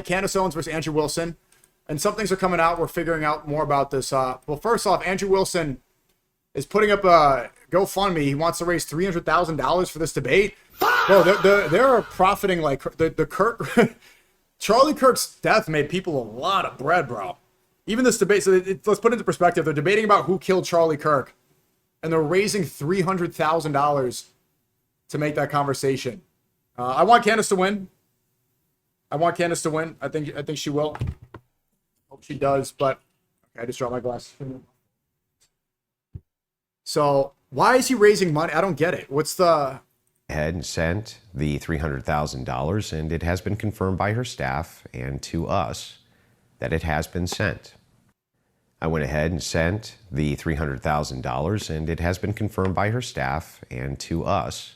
Candace Owens versus Andrew Wilson, and some things are coming out. We're figuring out more about this. Well, first off, Andrew Wilson is putting up a GoFundMe. He wants to raise $300,000 for this debate. Bro, they're profiting like the Kirk. Charlie Kirk's death made people a lot of bread, bro. Even this debate. So let's put it into perspective. They're debating about who killed Charlie Kirk, and they're raising $300,000 to make that conversation. I want Candace to win. I want Candace to win. I think she will. Hope she does. But okay, I just dropped my glass. So why is he raising money? I don't get it. What's the... Ahead and sent the $300,000, and it has been confirmed by her staff and to us that it has been sent. I went ahead and sent the $300,000, and it has been confirmed by her staff and to us.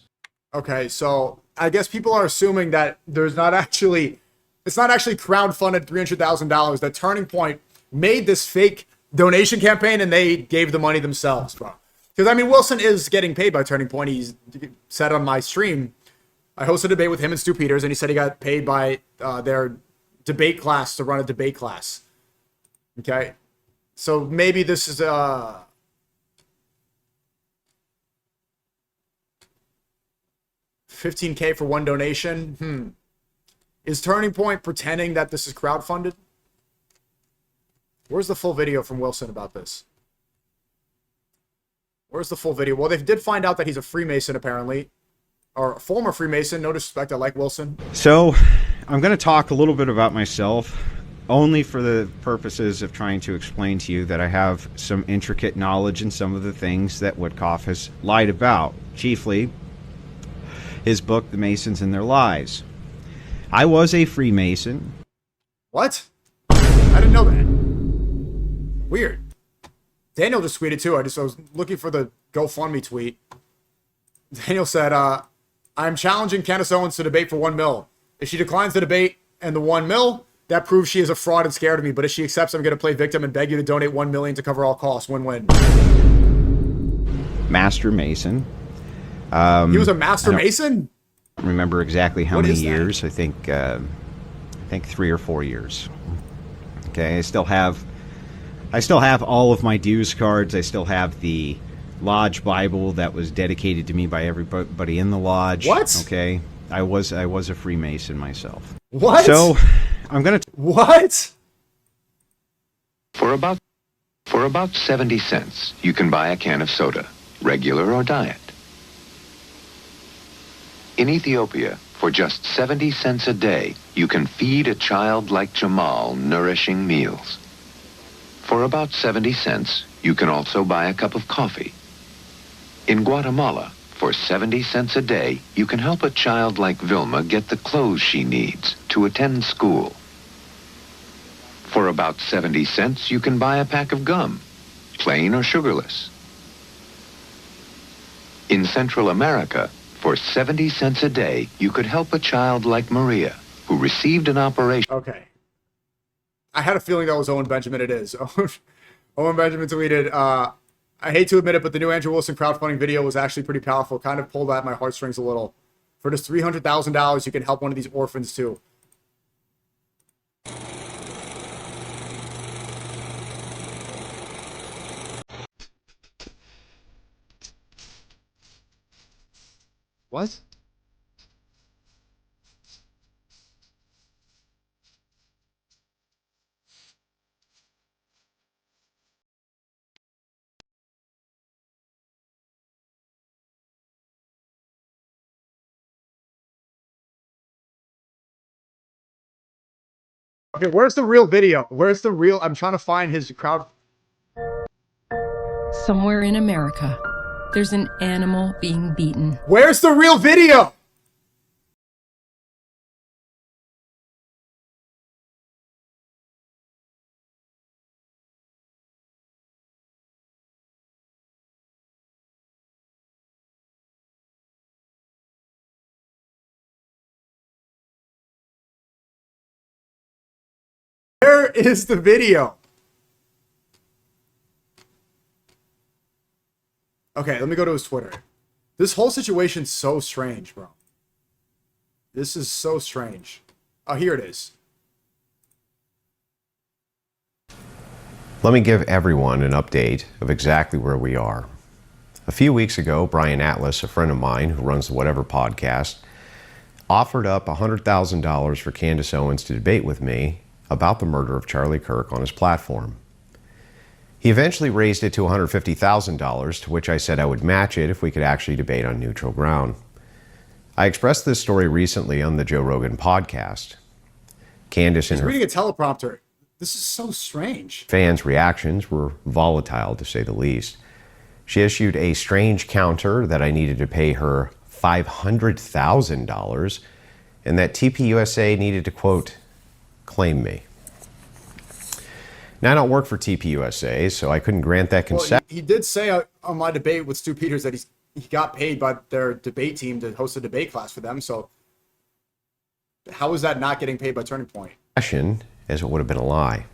Okay, so I guess people are assuming that it's not actually crowdfunded $300,000. That Turning Point made this fake donation campaign, and they gave the money themselves, bro. Because, I mean, Wilson is getting paid by Turning Point. He's said on my stream, I hosted a debate with him and Stu Peters, and he said he got paid by their debate class to run a debate class. Okay? So maybe this is $15K for one donation. Is Turning Point pretending that this is crowdfunded? Where's the full video from Wilson about this? Where's the full video? Well, they did find out that he's a Freemason, apparently. Or a former Freemason. No disrespect. I like Wilson. So, I'm going to talk a little bit about myself, only for the purposes of trying to explain to you that I have some intricate knowledge in some of the things that Woodcoff has lied about. Chiefly, his book, The Masons and Their Lies. I was a Freemason. What? I didn't know that. Weird. Daniel just tweeted too. I was looking for the GoFundMe tweet. Daniel said, I'm challenging Candace Owens to debate for $1 million. If she declines the debate and the $1 million, that proves she is a fraud and scared of me. But if she accepts, I'm going to play victim and beg you to donate $1 million to cover all costs. Win-win. Master Mason. He was a Master Mason? I don't remember exactly how many years. I think 3 or 4 years. Okay, I still have all of my dues cards. I still have the Lodge Bible that was dedicated to me by everybody in the lodge. What? Okay, I was a Freemason myself. What? So I'm gonna. What? For about 70 cents, you can buy a can of soda, regular or diet. In Ethiopia, for just 70 cents a day, you can feed a child like Jamal nourishing meals. For about 70 cents, you can also buy a cup of coffee. In Guatemala, for 70 cents a day, you can help a child like Vilma get the clothes she needs to attend school. For about 70 cents, you can buy a pack of gum, plain or sugarless. In Central America, for 70 cents a day, you could help a child like Maria, who received an operation. Okay. I had a feeling that was Owen Benjamin. It is. Owen Benjamin tweeted, I hate to admit it, but the new Andrew Wilson crowdfunding video was actually pretty powerful. Kind of pulled at my heartstrings a little. For just $300,000, you can help one of these orphans too. What? Okay, where's the real video? Where's the real... I'm trying to find his crowd... Somewhere in America, there's an animal being beaten. Where's the real video? Where is the video? Okay, let me go to his Twitter. This whole situation's so strange, bro. This is so strange. Oh, here it is. Let me give everyone an update of exactly where we are. A few weeks ago, Brian Atlas, a friend of mine who runs the Whatever podcast, offered up $100,000 for Candace Owens to debate with me about the murder of Charlie Kirk on his platform. He eventually raised it to $150,000, to which I said I would match it if we could actually debate on neutral ground. I expressed this story recently on the Joe Rogan podcast. Candace and He's her reading a teleprompter. This is so strange. fans' reactions were volatile, to say the least. She issued a strange counter that I needed to pay her $500,000 and that TPUSA needed to, quote, claim me. Now, I don't work for TPUSA, so I couldn't grant that concession. Well, he did say on my debate with Stu Peters that he got paid by their debate team to host a debate class for them. So how is that not getting paid by Turning Point? As it would have been a lie.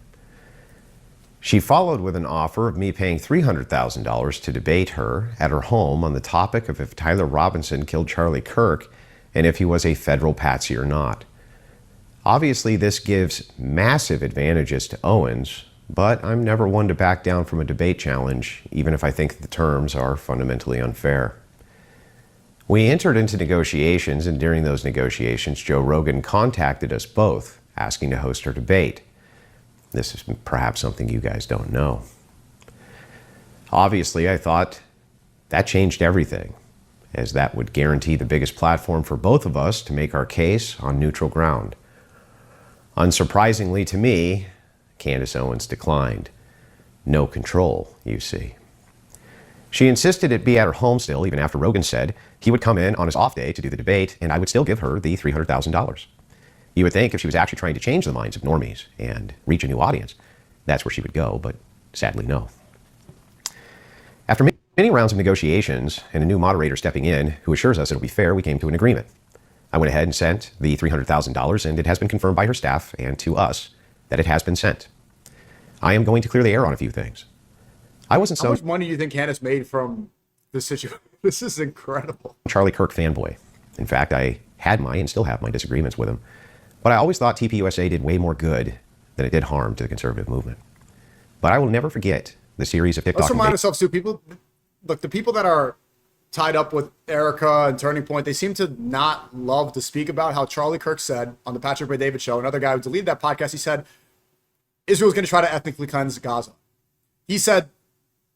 She followed with an offer of me paying $300,000 to debate her at her home on the topic of if Tyler Robinson killed Charlie Kirk and if he was a federal patsy or not. Obviously, this gives massive advantages to Owens, but I'm never one to back down from a debate challenge, even if I think the terms are fundamentally unfair. We entered into negotiations, and during those negotiations, Joe Rogan contacted us both, asking to host our debate. This is perhaps something you guys don't know. Obviously, I thought that changed everything, as that would guarantee the biggest platform for both of us to make our case on neutral ground. Unsurprisingly to me, Candace Owens declined. No control, you see. She insisted it be at her home still, even after Rogan said he would come in on his off day to do the debate, and I would still give her the $300,000. You would think if she was actually trying to change the minds of normies and reach a new audience, that's where she would go, but sadly no. After many rounds of negotiations and a new moderator stepping in who assures us it'll be fair, we came to an agreement. I went ahead and sent the $300,000, and it has been confirmed by her staff and to us that it has been sent. I am going to clear the air on a few things. I wasn't How much money do you think Candace made from this situation? This is incredible. Charlie Kirk fanboy. In fact, I had my and still have my disagreements with him. But I always thought TPUSA did way more good than it did harm to the conservative movement. But I will never forget the series of TikTok. Let's remind ourselves too, people, look, the people that are tied up with Erica and Turning Point, they seem to not love to speak about how Charlie Kirk said on the Patrick Ray-David show, another guy who deleted that podcast, he said, Israel's going to try to ethnically cleanse Gaza. He said,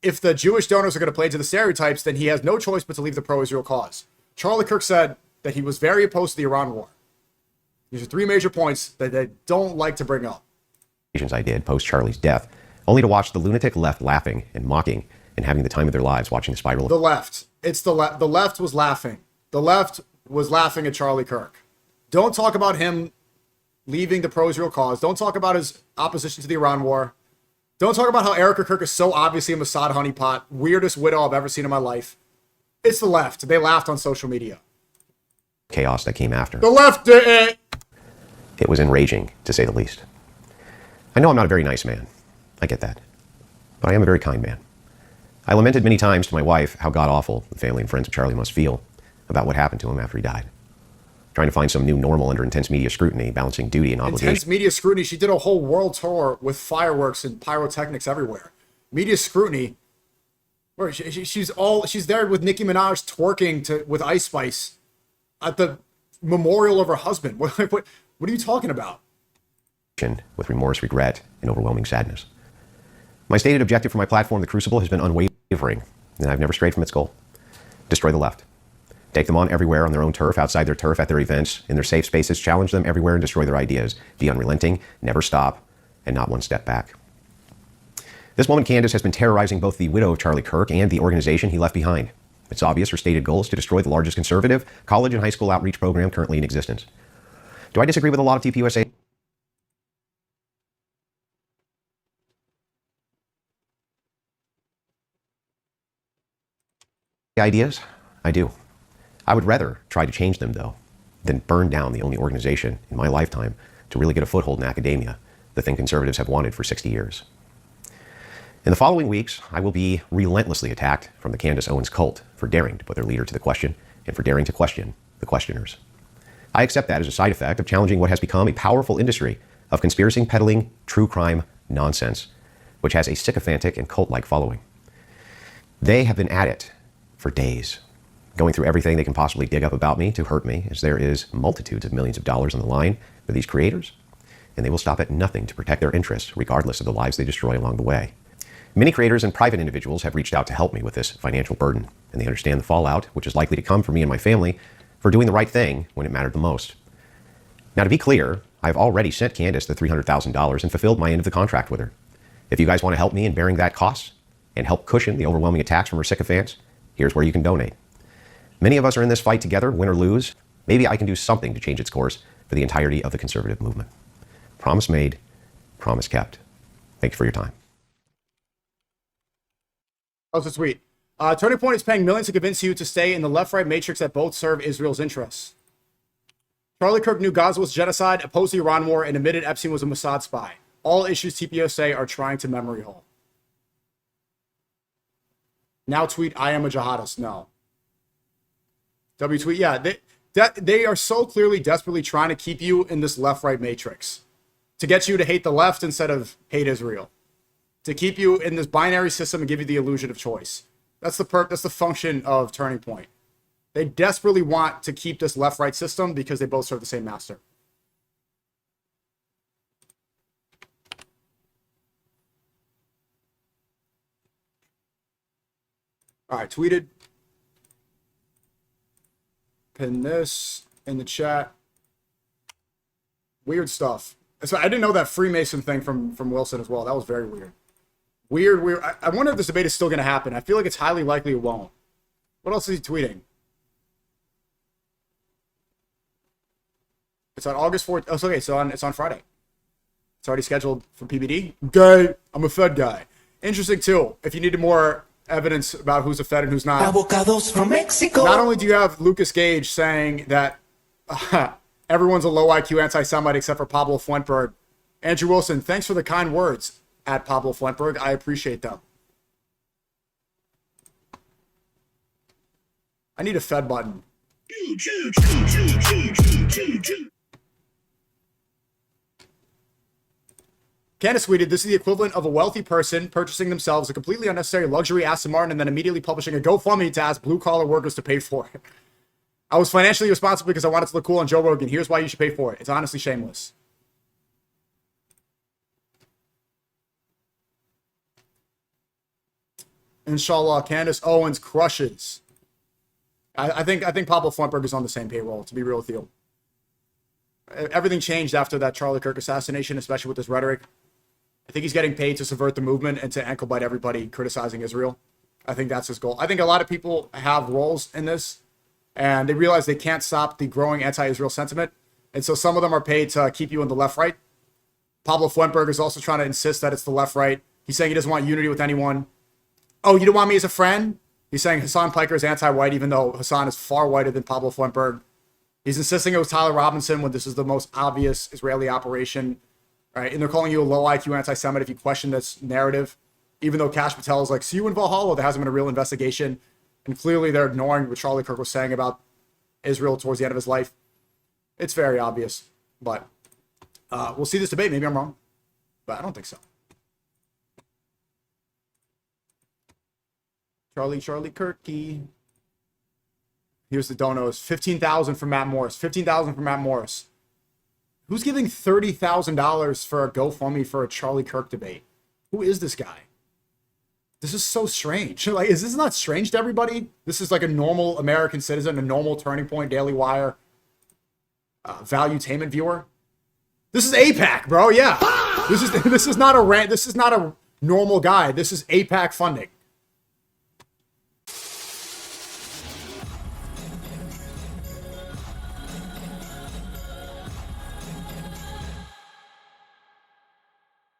if the Jewish donors are going to play to the stereotypes, then he has no choice but to leave the pro-Israel cause. Charlie Kirk said that he was very opposed to the Iran war. These are three major points that they don't like to bring up. I did post Charlie's death, only to watch the lunatic left laughing and mocking and having the time of their lives watching the spiral. The left. It's the left. The left was laughing. The left was laughing at Charlie Kirk. Don't talk about him leaving the pro-Israel cause. Don't talk about his opposition to the Iran war. Don't talk about how Erica Kirk is so obviously a Mossad honeypot, weirdest widow I've ever seen in my life. It's the left. They laughed on social media. Chaos that came after. The left did it. It was enraging, to say the least. I know I'm not a very nice man. I get that. But I am a very kind man. I lamented many times to my wife how god-awful the family and friends of Charlie must feel about what happened to him after he died. Trying to find some new normal under intense media scrutiny, balancing duty and obligation. Intense media scrutiny. She did a whole world tour with fireworks and pyrotechnics everywhere. Media scrutiny. Where she's there with Nicki Minaj twerking with Ice Spice at the memorial of her husband. What are you talking about? With remorse, regret, and overwhelming sadness. My stated objective for my platform, The Crucible, has been unwavering, and I've never strayed from its goal. Destroy the left. Take them on everywhere on their own turf, outside their turf, at their events, in their safe spaces, challenge them everywhere and destroy their ideas. Be unrelenting, never stop, and not one step back. This woman, Candace, has been terrorizing both the widow of Charlie Kirk and the organization he left behind. It's obvious her stated goal is to destroy the largest conservative college and high school outreach program currently in existence. Do I disagree with a lot of TPUSA ideas? I do. I would rather try to change them, though, than burn down the only organization in my lifetime to really get a foothold in academia, the thing conservatives have wanted for 60 years. In the following weeks, I will be relentlessly attacked from the Candace Owens cult for daring to put their leader to the question and for daring to question the questioners. I accept that as a side effect of challenging what has become a powerful industry of conspiracy peddling true crime nonsense which has a sycophantic and cult-like following. They have been at it for days, going through everything they can possibly dig up about me to hurt me, as there is multitudes of millions of dollars on the line for these creators, and they will stop at nothing to protect their interests, regardless of the lives they destroy along the way. Many creators and private individuals have reached out to help me with this financial burden, and they understand the fallout, which is likely to come for me and my family for doing the right thing when it mattered the most. Now, to be clear, I've already sent Candace the $300,000 and fulfilled my end of the contract with her. If you guys want to help me in bearing that cost and help cushion the overwhelming attacks from her sycophants, here's where you can donate. Many of us are in this fight together, win or lose. Maybe I can do something to change its course for the entirety of the conservative movement. Promise made, promise kept. Thank you for your time. Oh, so sweet. Turning Point is paying millions to convince you to stay in the left-right matrix that both serve Israel's interests. Charlie Kirk knew Gaza was genocide, opposed the Iran war, and admitted Epstein was a Mossad spy. All issues TPO say are trying to memory hole. Now tweet, I am a jihadist. No. W tweet, yeah. They are so clearly desperately trying to keep you in this left-right matrix. To get you to hate the left instead of hate Israel. To keep you in this binary system and give you the illusion of choice. That's the function of Turning Point. They desperately want to keep this left-right system because they both serve the same master. All right, tweeted. Pin this in the chat. Weird stuff. So I didn't know that Freemason thing from Wilson as well. That was very weird. Weird. I wonder if this debate is still going to happen. I feel like it's highly likely it won't. What else is he tweeting? It's on August 4th. Oh, okay, so it's on Friday. It's already scheduled for PBD. Gay. I'm a Fed guy. Interesting, too. If you needed more evidence about who's a Fed and who's not. Avocados from Mexico. Not only do you have Lucas Gage saying that everyone's a low IQ anti-Semite except for Pablo Fuentberg. Andrew Wilson, thanks for the kind words at Pablo Fuentberg. I appreciate them. I need a Fed button. Candace tweeted, this is the equivalent of a wealthy person purchasing themselves a completely unnecessary luxury Aston Martin and then immediately publishing a GoFundMe to ask blue-collar workers to pay for it. I was financially responsible because I wanted to look cool on Joe Rogan. Here's why you should pay for it. It's honestly shameless. Inshallah, Candace Owens crushes. I think Pablo Fuentberg is on the same payroll, to be real with you. Everything changed after that Charlie Kirk assassination, especially with his rhetoric. I think he's getting paid to subvert the movement and to ankle bite everybody criticizing Israel. I think that's his goal. I think a lot of people have roles in this, and they realize they can't stop the growing anti-Israel sentiment. And so some of them are paid to keep you in the left-right. Pablo Fuentberg is also trying to insist that it's the left-right. He's saying he doesn't want unity with anyone. Oh, you don't want me as a friend? He's saying Hassan Piker is anti-white, even though Hassan is far whiter than Pablo Fuentberg. He's insisting it was Tyler Robinson when this is the most obvious Israeli operation. Right? And they're calling you a low IQ anti-Semite if you question this narrative. Even though Kash Patel is like, see you in Valhalla, there hasn't been a real investigation. And clearly they're ignoring what Charlie Kirk was saying about Israel towards the end of his life. It's very obvious. But we'll see this debate. Maybe I'm wrong. But I don't think so. Charlie Kirky. Here's the donos. $15,000 for Matt Morris. $15,000 for Matt Morris. Who's giving $30,000 for a GoFundMe for a Charlie Kirk debate? Who is this guy? This is so strange. Like, is this not strange to everybody? This is like a normal American citizen, a normal Turning Point, Daily Wire, valuetainment viewer. This is APAC, bro. Yeah. This is not a normal guy. This is APAC funding.